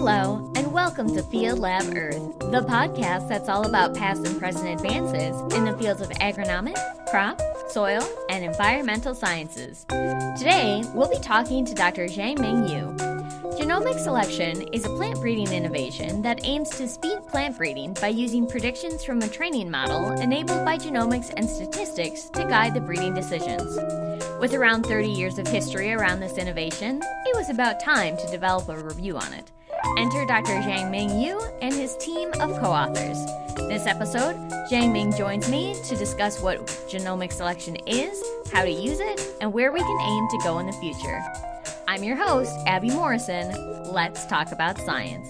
Hello, and welcome to Field Lab Earth, the podcast that's all about past and present advances in the fields of agronomic, crop, soil, and environmental sciences. Today, we'll be talking to Dr. Jianming Yu. Genomic selection is a plant breeding innovation that aims to speed plant breeding by using predictions from a training model enabled by genomics and statistics to guide the breeding decisions. With around 30 years of history around this innovation, it was about time to develop a review on it. Enter Dr. Jianming Yu and his team of co-authors. This episode, Jianming joins me to discuss what genomic selection is, how to use it, and where we can aim to go in the future. I'm your host, Abby Morrison. Let's talk about science.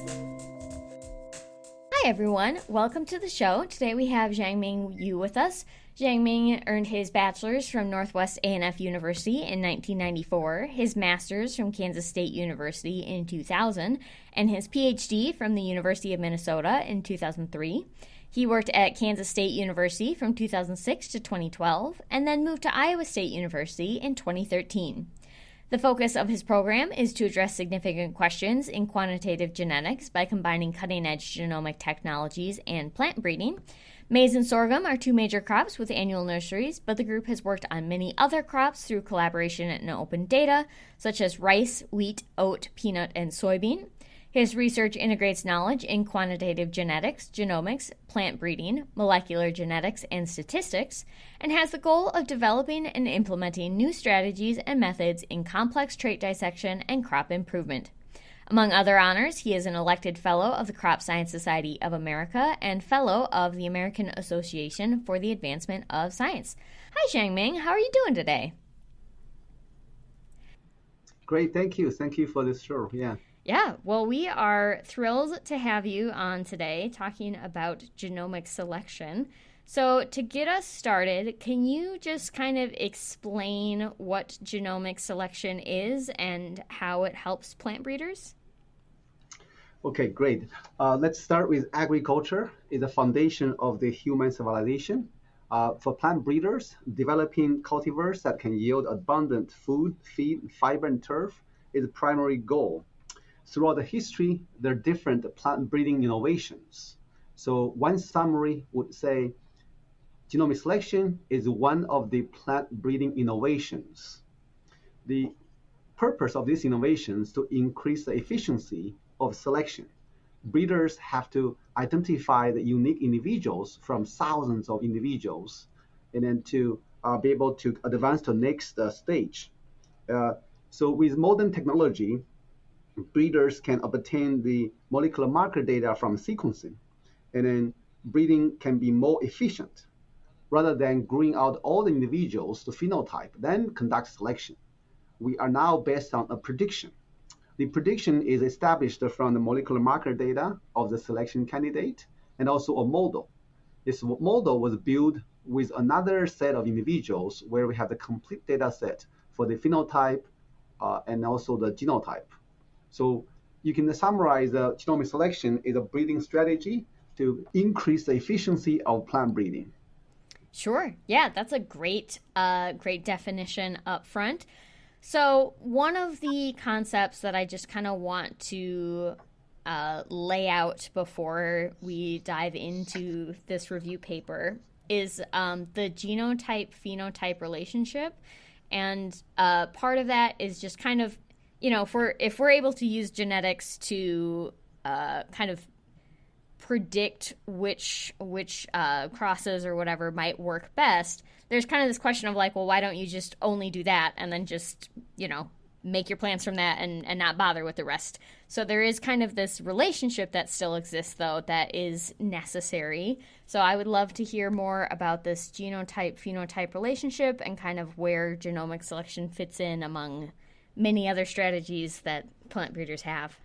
Hi everyone, welcome to the show. Today we have Jianming Yu with us. Jianming earned his bachelor's from Northwest A&F University in 1994, his master's from Kansas State University in 2000, and his PhD from the University of Minnesota in 2003. He worked at Kansas State University from 2006 to 2012, and then moved to Iowa State University in 2013. The focus of his program is to address significant questions in quantitative genetics by combining cutting-edge genomic technologies and plant breeding. Maize and sorghum are two major crops with annual nurseries, but the group has worked on many other crops through collaboration and open data, such as rice, wheat, oat, peanut, and soybean. His research integrates knowledge in quantitative genetics, genomics, plant breeding, molecular genetics, and statistics, and has the goal of developing and implementing new strategies and methods in complex trait dissection and crop improvement. Among other honors, he is an elected Fellow of the Crop Science Society of America and Fellow of the American Association for the Advancement of Science. Hi, Jianming. How are you doing today? Great. Thank you. Thank you for this show. Yeah, well, we are thrilled to have you on today talking about genomic selection. So to get us started, can you just kind of explain what genomic selection is and how it helps plant breeders? Okay, great. Let's start with agriculture is the foundation of the human civilization. For plant breeders, developing cultivars that can yield abundant food, feed, fiber, and turf is the primary goal. Throughout the history, there are different plant breeding innovations. So one summary would say, genomic selection is one of the plant breeding innovations. The purpose of these innovations is to increase the efficiency of selection. Breeders have to identify the unique individuals from thousands of individuals and then to be able to advance to the next stage. So with modern technology, breeders can obtain the molecular marker data from sequencing, and then breeding can be more efficient rather than growing out all the individuals to phenotype, then conduct selection. We are now based on a prediction. The prediction is established from the molecular marker data of the selection candidate and also a model. This model was built with another set of individuals where we have the complete data set for the phenotype and also the genotype. So you can summarize genomic selection is a breeding strategy to increase the efficiency of plant breeding. Sure. Yeah, that's a great definition up front. So one of the concepts that I just kind of want to lay out before we dive into this review paper is the genotype-phenotype relationship. And part of that is just kind of, if we're able to use genetics to kind of predict which crosses or whatever might work best, there's kind of this question of like, well, why don't you just only do that and then just, make your plants from that and not bother with the rest. So there is kind of this relationship that still exists, though, that is necessary. So I would love to hear more about this genotype-phenotype relationship and kind of where genomic selection fits in among many other strategies that plant breeders have.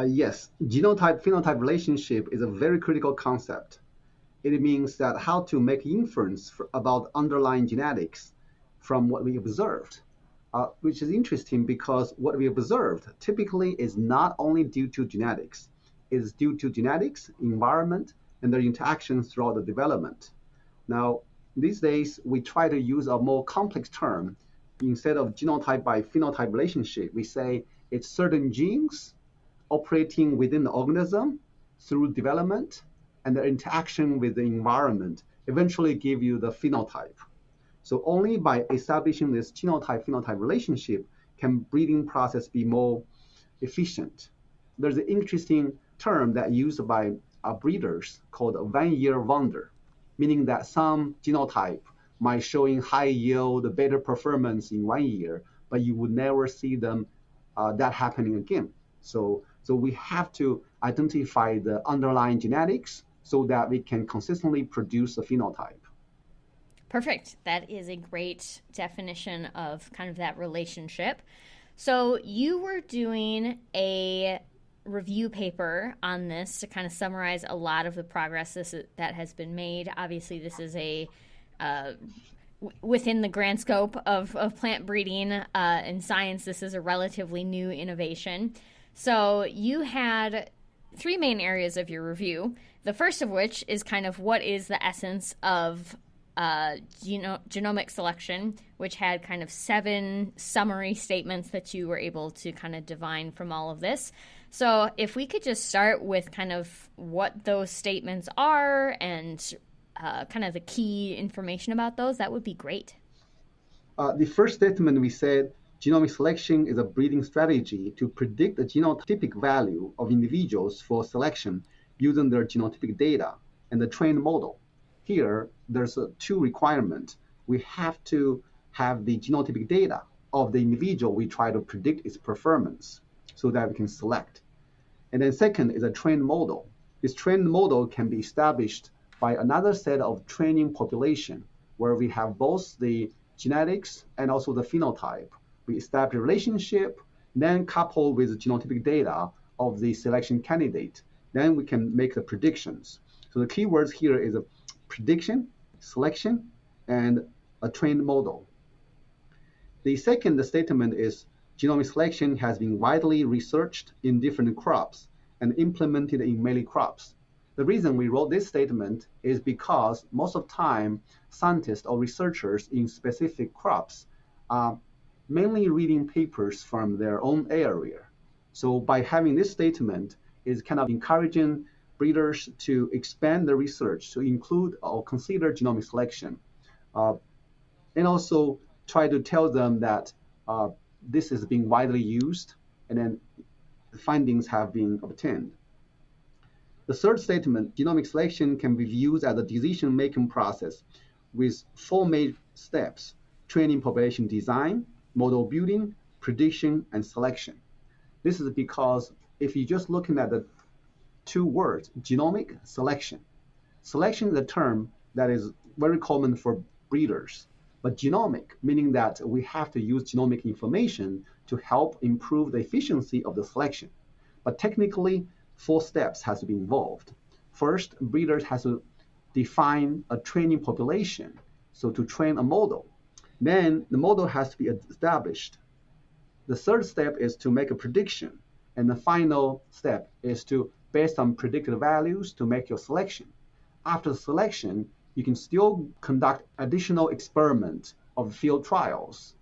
Yes, genotype-phenotype relationship is a very critical concept. It means that how to make inference about underlying genetics from what we observed, which is interesting because what we observed typically is not only due to genetics. It is due to genetics, environment, and their interactions throughout the development. Now, these days, we try to use a more complex term. Instead of genotype by phenotype relationship, we say it's certain genes operating within the organism through development and the interaction with the environment eventually give you the phenotype. So only by establishing this genotype-phenotype relationship can breeding process be more efficient. There's an interesting term that used by breeders called a 1-year wonder, meaning that some genotype might showing high yield, better performance in 1 year, but you would never see them that happening again. So we have to identify the underlying genetics so that we can consistently produce a phenotype. Perfect. That is a great definition of kind of that relationship. So you were doing a review paper on this to kind of summarize a lot of the progress that has been made. Obviously, this is a within the grand scope of plant breeding and science, this is a relatively new innovation. So you had 3 main areas of your review, the first of which is kind of what is the essence of genomic selection, which had kind of 7 summary statements that you were able to kind of divine from all of this. So if we could just start with kind of what those statements are and kind of the key information about those, that would be great. The first statement we said, genomic selection is a breeding strategy to predict the genotypic value of individuals for selection using their genotypic data and the trained model. Here, there's 2 requirements. We have to have the genotypic data of the individual we try to predict its performance so that we can select. And then second is a trained model. This trained model can be established by another set of training population where we have both the genetics and also the phenotype. We establish a relationship, then couple with the genotypic data of the selection candidate. Then we can make the predictions. So the key words here is a prediction, selection, and a trained model. The second statement is genomic selection has been widely researched in different crops and implemented in many crops. The reason we wrote this statement is because most of the time, scientists or researchers in specific crops are mainly reading papers from their own area. So by having this statement is kind of encouraging breeders to expand their research to include or consider genomic selection. And also try to tell them that this is being widely used and then the findings have been obtained. The third statement, genomic selection can be viewed as a decision-making process with 4 main steps: training, population design, model building, prediction, and selection. This is because if you're just looking at the 2 words, genomic, selection. Selection is a term that is very common for breeders, but genomic, meaning that we have to use genomic information to help improve the efficiency of the selection. But technically, 4 steps has to be involved. First, breeders has to define a training population, so to train a model. Then the model has to be established. The third step is to make a prediction. And the final step is to, based on predicted values, to make your selection. After selection, you can still conduct additional experiments of field trials.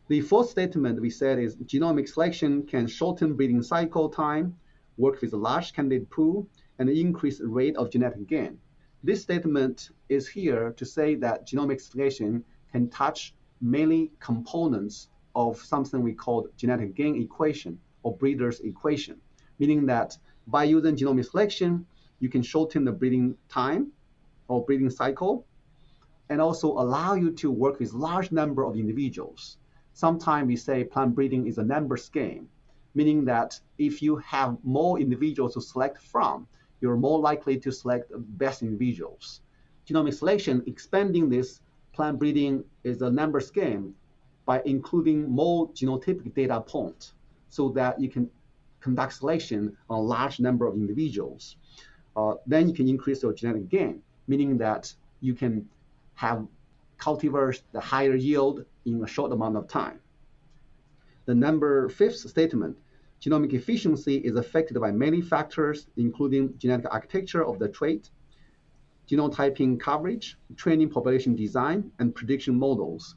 The fourth statement we said is genomic selection can shorten breeding cycle time, work with a large candidate pool, and increase the rate of genetic gain. This statement is here to say that genomic selection can touch many components of something we call genetic gain equation or breeder's equation, meaning that by using genomic selection, you can shorten the breeding time or breeding cycle and also allow you to work with large number of individuals. Sometimes we say plant breeding is a numbers game, meaning that if you have more individuals to select from, you're more likely to select the best individuals. Genomic selection, expanding this plant breeding is a numbers game by including more genotypic data points so that you can conduct selection on a large number of individuals. Then you can increase your genetic gain, meaning that you can have cultivars the higher yield in a short amount of time. The 5th statement, genomic efficiency is affected by many factors, including genetic architecture of the trait, genotyping coverage, training population design, and prediction models.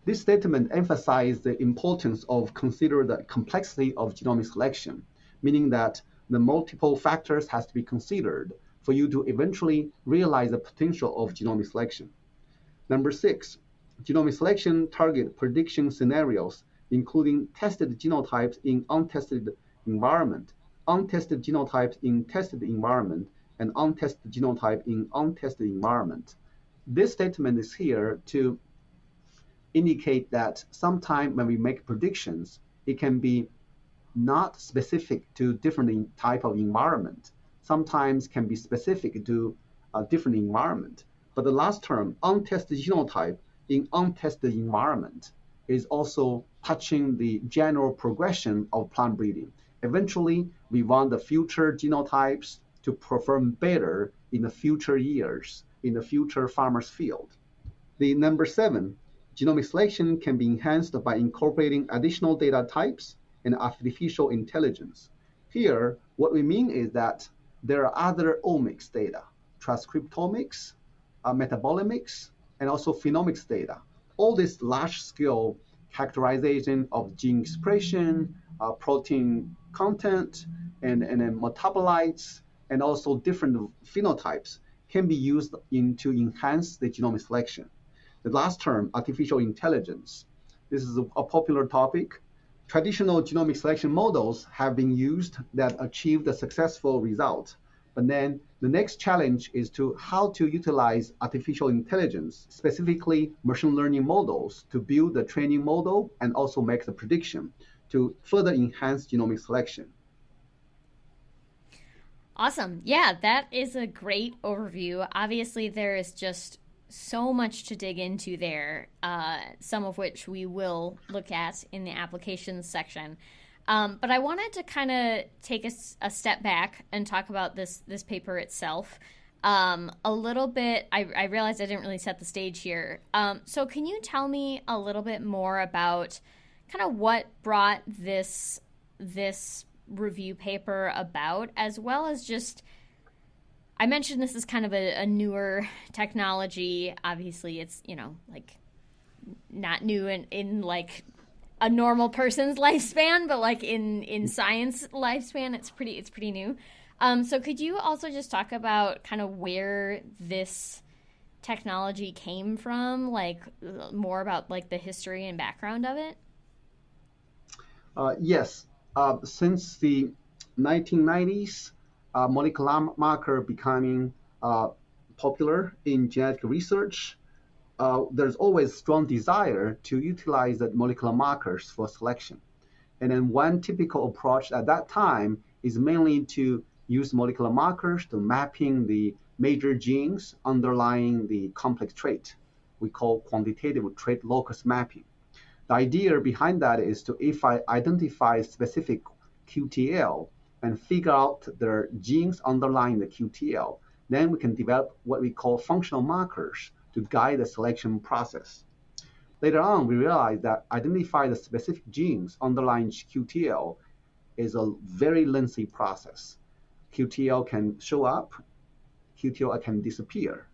This statement emphasized the importance of consider the complexity of genomic selection, meaning that the multiple factors has to be considered for you to eventually realize the potential of genomic selection. Number 6, genomic selection target prediction scenarios, including tested genotypes in untested environment, untested genotypes in tested environment, and untested genotype in untested environment. This statement is here to indicate that sometime when we make predictions, it can be not specific to different type of environment. Sometimes can be specific to a different environment. But the last term, untested genotype in untested environment, is also touching the general progression of plant breeding. Eventually, we want the future genotypes to perform better in the future years, in the future farmer's field. The number 7, genomic selection can be enhanced by incorporating additional data types and artificial intelligence. Here, what we mean is that there are other omics data, transcriptomics, metabolomics, and also phenomics data. All this large-scale characterization of gene expression, protein content, and metabolites, and also different phenotypes can be used to enhance the genomic selection. The last term, artificial intelligence. This is a popular topic. Traditional genomic selection models have been used that achieved a successful result. But then the next challenge is to how to utilize artificial intelligence, specifically machine learning models, to build the training model and also make the prediction to further enhance genomic selection. Awesome. Yeah, that is a great overview. Obviously, there is just so much to dig into there, some of which we will look at in the applications section. But I wanted to kind of take a step back and talk about this paper itself a little bit. I realized I didn't really set the stage here. So can you tell me a little bit more about kind of what brought this review paper about, as well as just, I mentioned this is kind of a newer technology. Obviously, it's, like not new in like a normal person's lifespan, but like in science lifespan, it's pretty new. So could you also just talk about kind of where this technology came from, like more about like the history and background of it? Yes. Since the 1990s, molecular marker becoming popular in genetic research, there's always strong desire to utilize the molecular markers for selection. And then one typical approach at that time is mainly to use molecular markers to mapping the major genes underlying the complex trait. We call quantitative trait locus mapping. The idea behind that is to, if I identify specific QTL and figure out the genes underlying the QTL, then we can develop what we call functional markers to guide the selection process. Later on, we realized that identifying the specific genes underlying QTL is a very lengthy process. QTL can show up, QTL can disappear.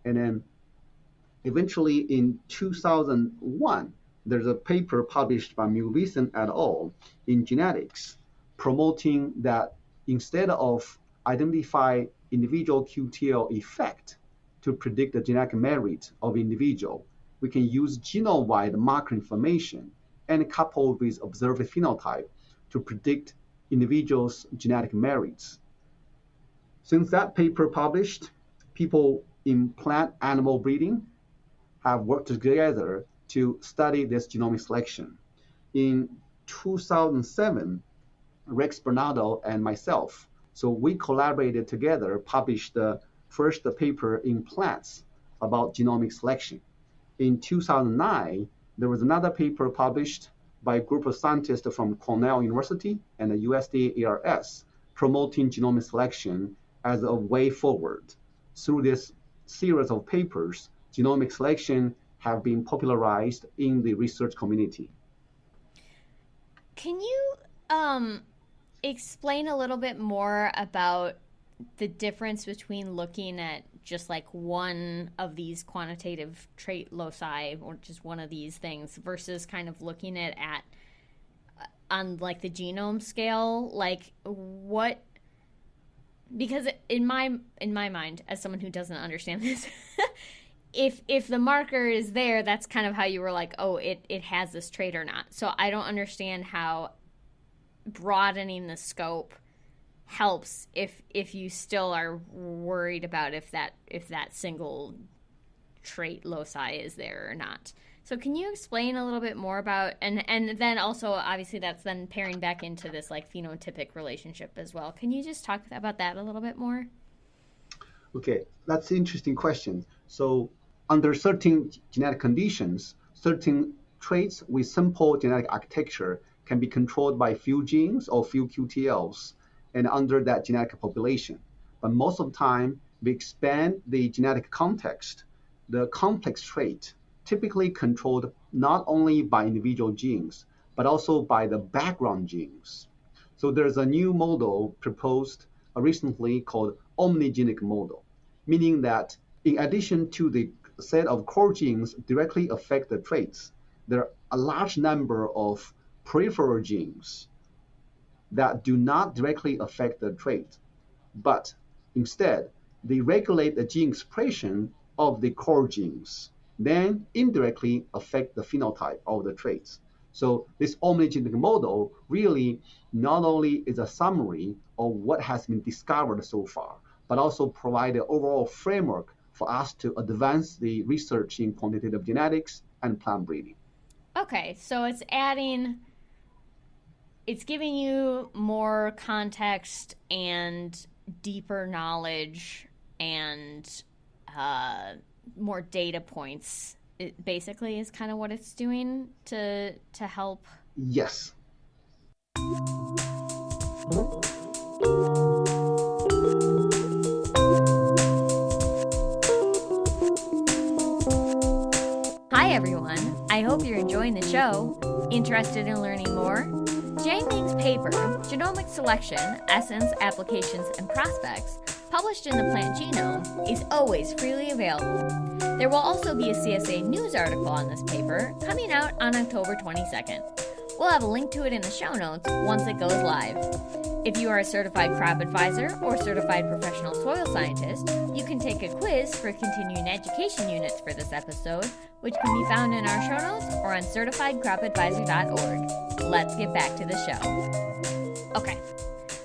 And then eventually in 2001, there's a paper published by Mulvison et al. In Genetics promoting that instead of identify individual QTL effect to predict the genetic merit of individual, we can use genome-wide marker information and coupled with observed phenotype to predict individuals' genetic merits. Since that paper published, people in plant animal breeding have worked together to study this genomic selection. In 2007, Rex Bernardo and myself, so we collaborated together, published the first paper in plants about genomic selection. In 2009, there was another paper published by a group of scientists from Cornell University and the USDA ARS promoting genomic selection as a way forward. Through this series of papers, genomic selection have been popularized in the research community. Can you explain a little bit more about the difference between looking at just like one of these quantitative trait loci or just one of these things versus kind of looking at on like the genome scale, like what, because in my mind, as someone who doesn't understand this, if the marker is there, that's kind of how you were like, oh, it has this trait or not. So I don't understand how broadening the scope helps if you still are worried about if that single trait loci is there or not. So can you explain a little bit more about, and then also obviously that's then pairing back into this like phenotypic relationship as well. Can you just talk about that a little bit more? Okay, that's an interesting question. So under certain genetic conditions, certain traits with simple genetic architecture can be controlled by few genes or few QTLs and under that genetic population. But most of the time, we expand the genetic context. The complex trait typically controlled not only by individual genes, but also by the background genes. So there's a new model proposed recently called omnigenic model, meaning that in addition to the set of core genes directly affect the traits, there are a large number of peripheral genes that do not directly affect the trait, but instead they regulate the gene expression of the core genes, then indirectly affect the phenotype of the traits. So this omnigenic model really not only is a summary of what has been discovered so far, but also provide an overall framework for us to advance the research in quantitative genetics and plant breeding. Okay, so it's giving you more context and deeper knowledge and more data points. It basically is kind of what it's doing to help. Yes. Hi everyone, I hope you're enjoying the show. Interested in learning more? Jianming's paper, Genomic Selection, Essence, Applications, and Prospects, published in the plant genome, is always freely available. There will also be a CSA news article on this paper coming out on October 22nd. We'll have a link to it in the show notes once it goes live. If you are a certified crop advisor or certified professional soil scientist, you can take a quiz for continuing education units for this episode, which can be found in our show notes or on certifiedcropadvisor.org. Let's get back to the show.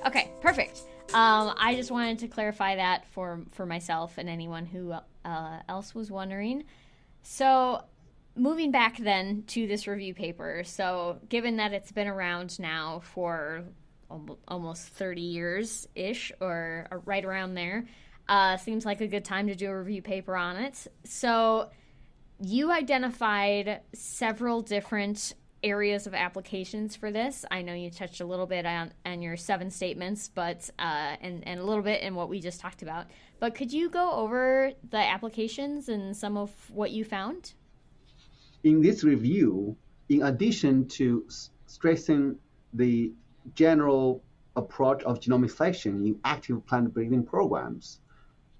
Okay, perfect. I just wanted to clarify that for myself and anyone who else was wondering. So moving back then to this review paper. So given that it's been around now for almost 30 years-ish, or right around there, seems like a good time to do a review paper on it. So you identified several different areas of applications for this. I know you touched a little bit on your 7 statements, but and a little bit in what we just talked about. But could you go over the applications and some of what you found? In this review, in addition to stressing the general approach of genomic selection in active plant breeding programs,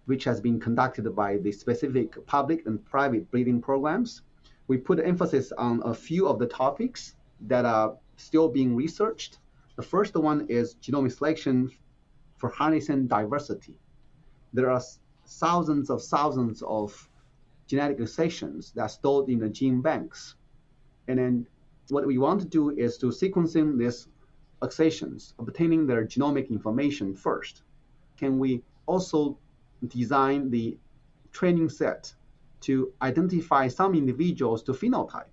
which has been conducted by the specific public and private breeding programs, we put emphasis on a few of the topics that are still being researched. The first one is genomic selection for harnessing diversity. There are thousands of genetic accessions that are stored in the gene banks. And then what we want to do is to sequencing these accessions, obtaining their genomic information first. Can we also design the training set to identify some individuals to phenotype?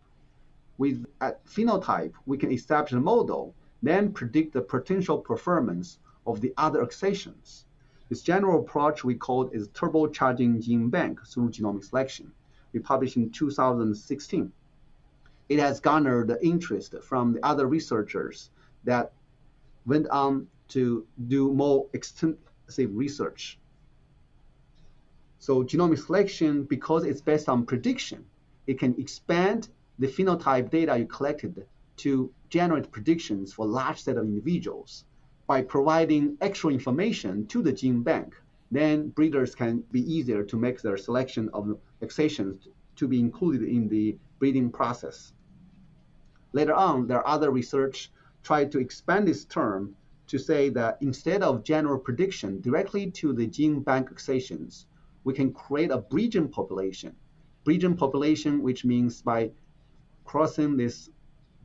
With phenotype, we can establish a model, then predict the potential performance of the other accessions. This general approach we call is turbocharging gene bank through genomic selection. We published in 2016. It has garnered the interest from the other researchers that went on to do more extensive research. So genomic selection, because it's based on prediction, it can expand the phenotype data you collected to generate predictions for a large set of individuals by providing extra information to the gene bank. then breeders can be easier to make their selection of accessions to be included in the breeding process. Later on, there are other research tried to expand this term to say that instead of general prediction directly to the gene bank accessions, we can create a bridging population. Bridging population, which means by crossing this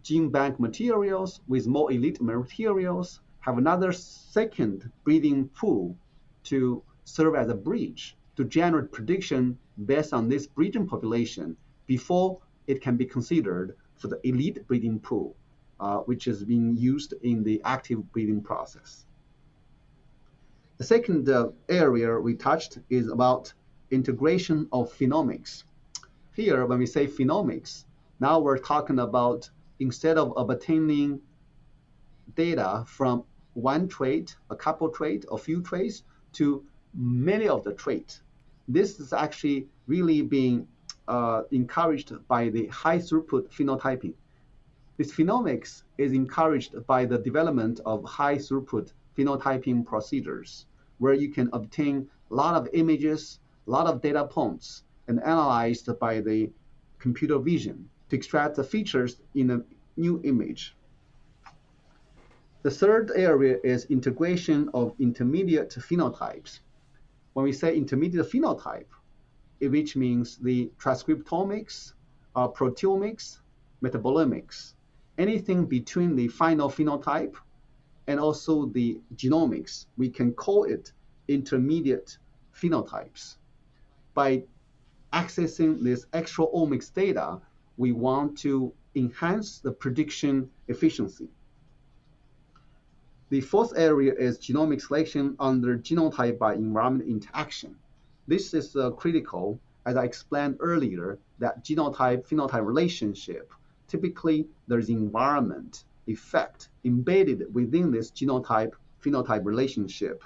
gene bank materials with more elite materials, have another second breeding pool to serve as a bridge to generate prediction based on this breeding population before it can be considered for the elite breeding pool, which is being used in the active breeding process. The second area we touched is about integration of phenomics. Here, when we say phenomics, now we're talking about instead of obtaining data from one trait, a couple trait, a few traits, to many of the traits. This is actually really being encouraged by the high throughput phenotyping. This phenomics is encouraged by the development of high throughput phenotyping procedures, where you can obtain a lot of images, a lot of data points, and analyzed by the computer vision to extract the features in a new image. The third area is integration of intermediate phenotypes. When we say intermediate phenotype, which means the transcriptomics, proteomics, metabolomics, anything between the final phenotype and also the genomics, we can call it intermediate phenotypes. By accessing this extra omics data, we want to enhance the prediction efficiency. The fourth area is genomic selection under genotype by environment interaction. This is critical, as I explained earlier, that genotype-phenotype relationship, typically there's environment effect embedded within this genotype-phenotype relationship.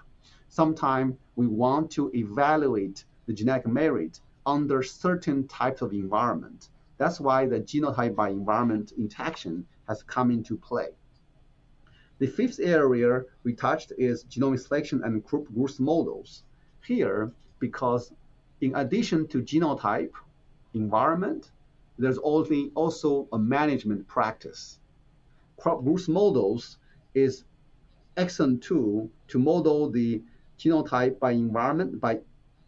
Sometimes we want to evaluate the genetic merit under certain types of environment. That's why the genotype by environment interaction has come into play. The fifth area we touched is genomic selection and crop growth models. Here, because in addition to genotype, environment, there's also a management practice. Crop growth models is excellent tool to model the genotype by environment by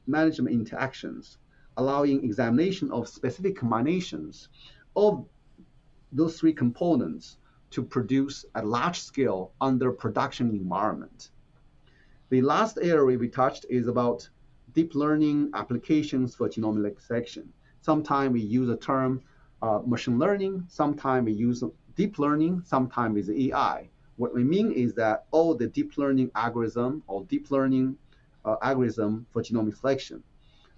management interactions, allowing examination of specific combinations of those three components to produce at large scale under production environment. The last area we touched is about deep learning applications for genomic selection. Sometimes we use the term machine learning, sometimes we use deep learning, sometimes with AI. What we mean is that all the deep learning algorithm or deep learning algorithm for genomic selection.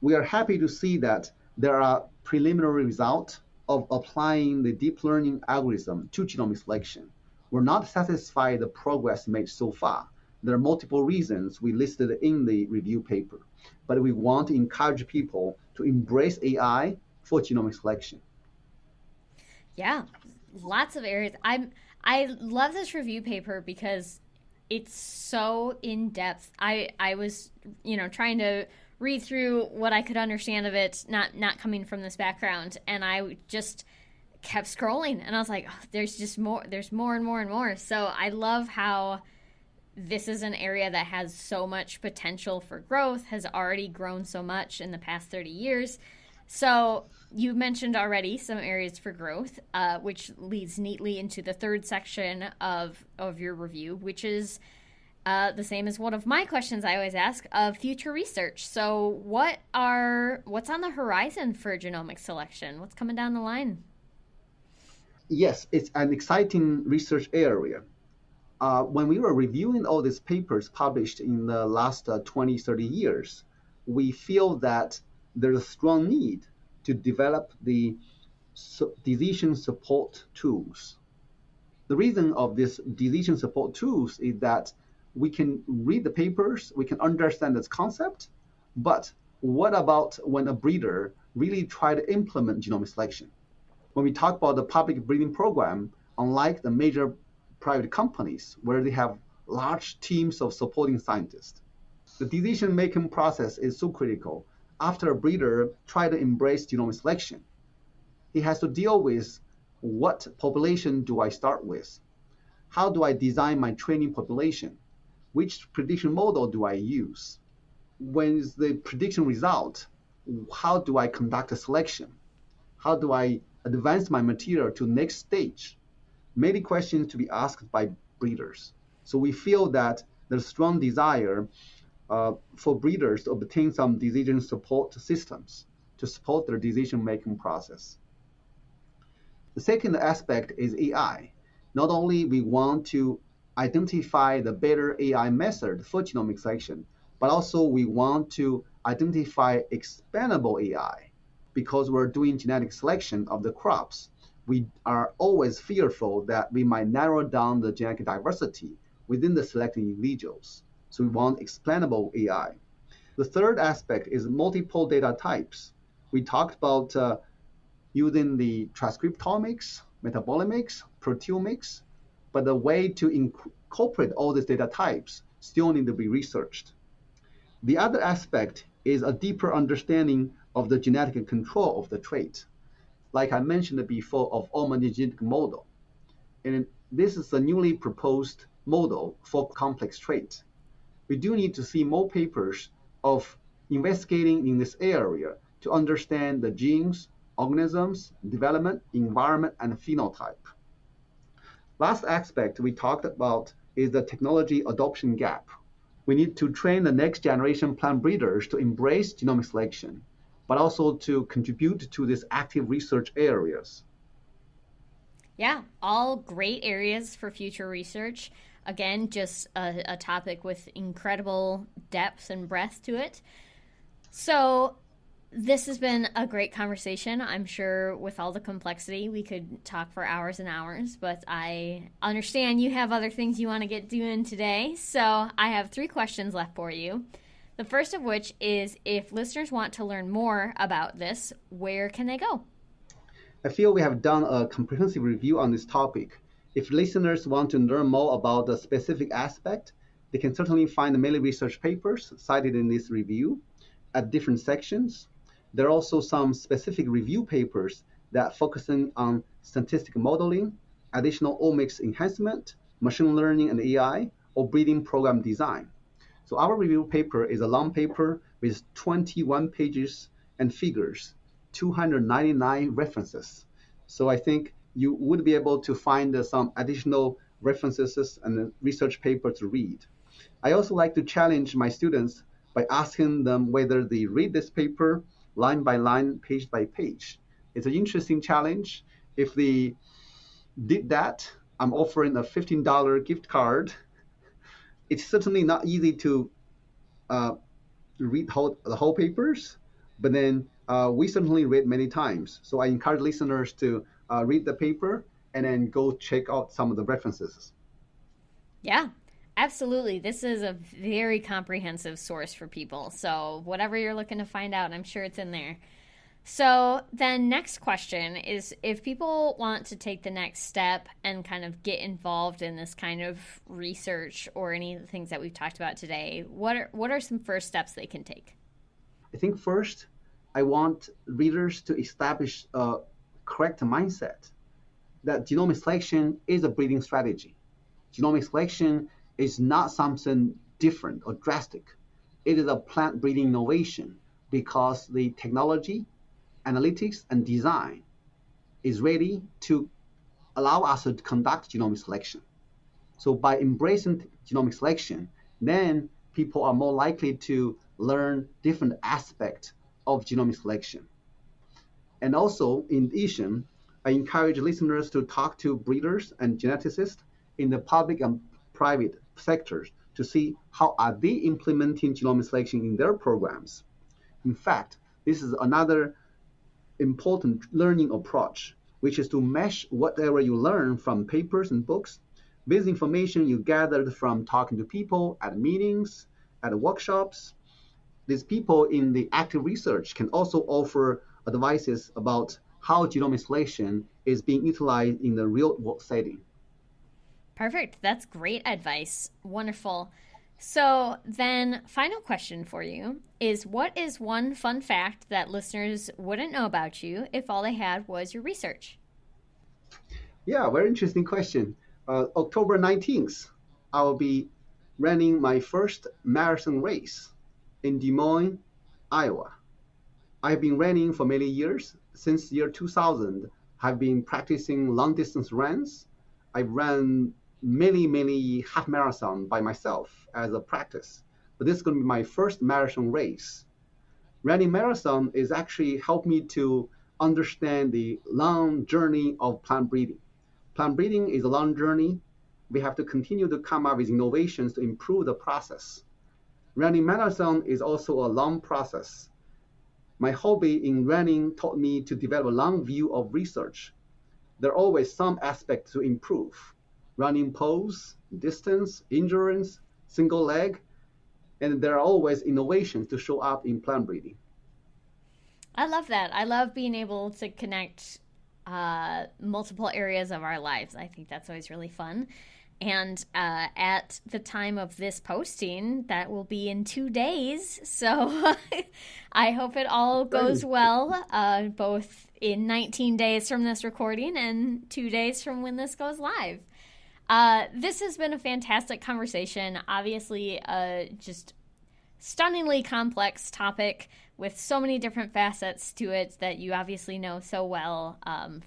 We are happy to see that there are preliminary results of applying the deep learning algorithm to genomic selection. We're not satisfied with the progress made so far. There are multiple reasons we listed in the review paper, but we want to encourage people to embrace AI for genomic selection. Yeah, lots of areas. I love this review paper because it's so in depth. I was trying to read through what I could understand of it, not coming from this background, and I just kept scrolling, and I was like, oh, there's more and more and more. So I love how this is an area that has so much potential for growth, has already grown so much in the past 30 years. So you mentioned already some areas for growth, which leads neatly into the third section of your review, which is the same as one of my questions I always ask of future research. So what's on the horizon for genomic selection? What's coming down the line? Yes, it's an exciting research area. When we were reviewing all these papers published in the last 20, 30 years, we feel that there's a strong need to develop the decision support tools. The reason of this decision support tools is that we can read the papers, we can understand this concept, but what about when a breeder really try to implement genomic selection? When we talk about the public breeding program, unlike the major private companies where they have large teams of supporting scientists, The decision-making process is so critical. After a breeder tries to embrace genomic selection, he has to deal with what population do I start with? How do I design my training population? Which prediction model do I use? When is the prediction result? How do I conduct a selection? How do I advance my material to the next stage? Many questions to be asked by breeders. So we feel that there's strong desire for breeders to obtain some decision support systems to support their decision-making process. The second aspect is AI. Not only we want to identify the better AI method for genomic selection, but also we want to identify expandable AI. Because we're doing genetic selection of the crops, we are always fearful that we might narrow down the genetic diversity within the selected individuals. So we want explainable AI. The third aspect is multiple data types. We talked about using the transcriptomics, metabolomics, proteomics, but the way to incorporate all these data types still need to be researched. The other aspect is a deeper understanding of the genetic control of the trait, like I mentioned before, of homogenetic model. And this is a newly proposed model for complex trait. We do need to see more papers of investigating in this area to understand the genes, organisms, development, environment, and phenotype. Last aspect we talked about is the technology adoption gap. We need to train the next generation plant breeders to embrace genomic selection, but also to contribute to these active research areas. Yeah, all great areas for future research. Again, just a topic with incredible depth and breadth to it. So, this has been a great conversation. I'm sure with all the complexity, we could talk for hours and hours, but I understand you have other things you want to get doing today. So, I have 3 questions left for you. The first of which is, if listeners want to learn more about this, where can they go? I feel we have done a comprehensive review on this topic. If listeners want to learn more about the specific aspect, they can certainly find many research papers cited in this review at different sections. There are also some specific review papers that focusing on statistical modeling, additional omics enhancement, machine learning and AI, or breeding program design. So our review paper is a long paper with 21 pages and figures, 299 references. So I think you would be able to find some additional references and research paper to read. I also like to challenge my students by asking them whether they read this paper line by line, page by page. It's an interesting challenge. If they did that, I'm offering a $15 gift card. It's certainly not easy to read the whole papers, but then we certainly read many times. So I encourage listeners to read the paper and then go check out some of the references. Yeah, absolutely. This is a very comprehensive source for people. So, whatever you're looking to find out, I'm sure it's in there. So, then next question is, if people want to take the next step and kind of get involved in this kind of research or any of the things that we've talked about today, what are some first steps they can take? I think first, I want readers to establish a correct mindset that genomic selection is a breeding strategy. Genomic selection is not something different or drastic. It is a plant breeding innovation because the technology, analytics, and design is ready to allow us to conduct genomic selection. So by embracing genomic selection, then people are more likely to learn different aspects of genomic selection. And also, in addition, I encourage listeners to talk to breeders and geneticists in the public and private sectors to see how are they implementing genomic selection in their programs. In fact, this is another important learning approach, which is to mesh whatever you learn from papers and books with information you gathered from talking to people at meetings, at workshops. These people in the active research can also offer advices about how genomic selection is being utilized in the real world setting. Perfect. That's great advice. Wonderful. So then, final question for you is, what is one fun fact that listeners wouldn't know about you if all they had was your research? Yeah, very interesting question. October 19th, I will be running my first marathon race in Des Moines, Iowa. I've been running for many years. Since year 2000, I've been practicing long distance runs. I've run many half marathon by myself as a practice. But this is going to be my first marathon race. Running marathon is actually helped me to understand the long journey of plant breeding. Plant breeding is a long journey. We have to continue to come up with innovations to improve the process. Running marathon is also a long process. My hobby in running taught me to develop a long view of research. There are always some aspects to improve. Running pose, distance, endurance, single leg, and there are always innovations to show up in plant breeding. I love that. I love being able to connect multiple areas of our lives. I think that's always really fun. And at the time of this posting, that will be in 2 days. So I hope it all goes well, both in 19 days from this recording and 2 days from when this goes live. This has been a fantastic conversation. Obviously, just stunningly complex topic with so many different facets to it that you obviously know so well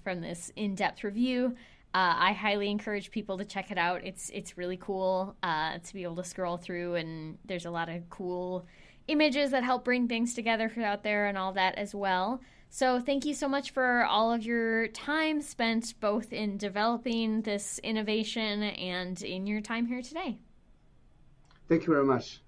from this in-depth review. I highly encourage people to check it out. It's really cool to be able to scroll through, and there's a lot of cool images that help bring things together out there and all that as well. So thank you so much for all of your time spent both in developing this innovation and in your time here today. Thank you very much.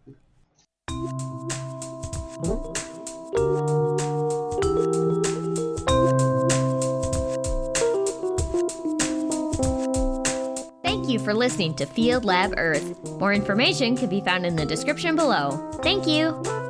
Thank you for listening to Field Lab Earth. More information can be found in the description below. Thank you.